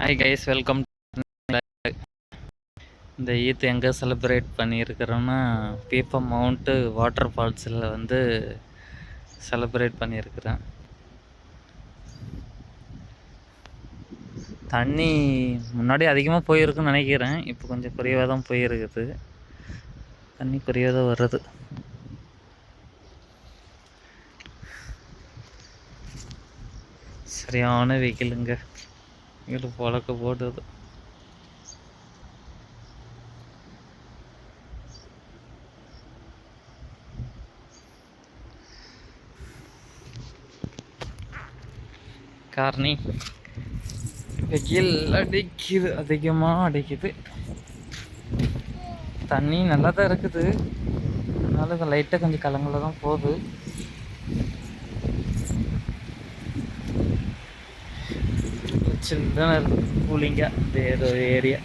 Hi guys, welcome. இந்த ஈத் எங்கே celebrate பண்ணியிருக்கிறோன்னா பீப்பம் mount water ஃபால்ஸில் வந்து செலிப்ரேட் பண்ணியிருக்கிறேன். தண்ணி முன்னாடி அதிகமாக போயிருக்குன்னு நினைக்கிறேன். இப்போ கொஞ்சம் குறைவாக தான் போயிருக்குது. தண்ணி குறைவாக தான் வருது. சரியான வெயிலுங்க. வெயில் பொழக்க போடுது. காரணி வெயில் அடிக்குது, அதிகமாக அடிக்குது. தண்ணி நல்லா தான் இருக்குது, அதனால லைட்டாக கொஞ்சம் கலங்கல தான் போகுது. சில்லுன்னு இருக்கு, கூலிங்காக வேறு ஒரு ஏரியா.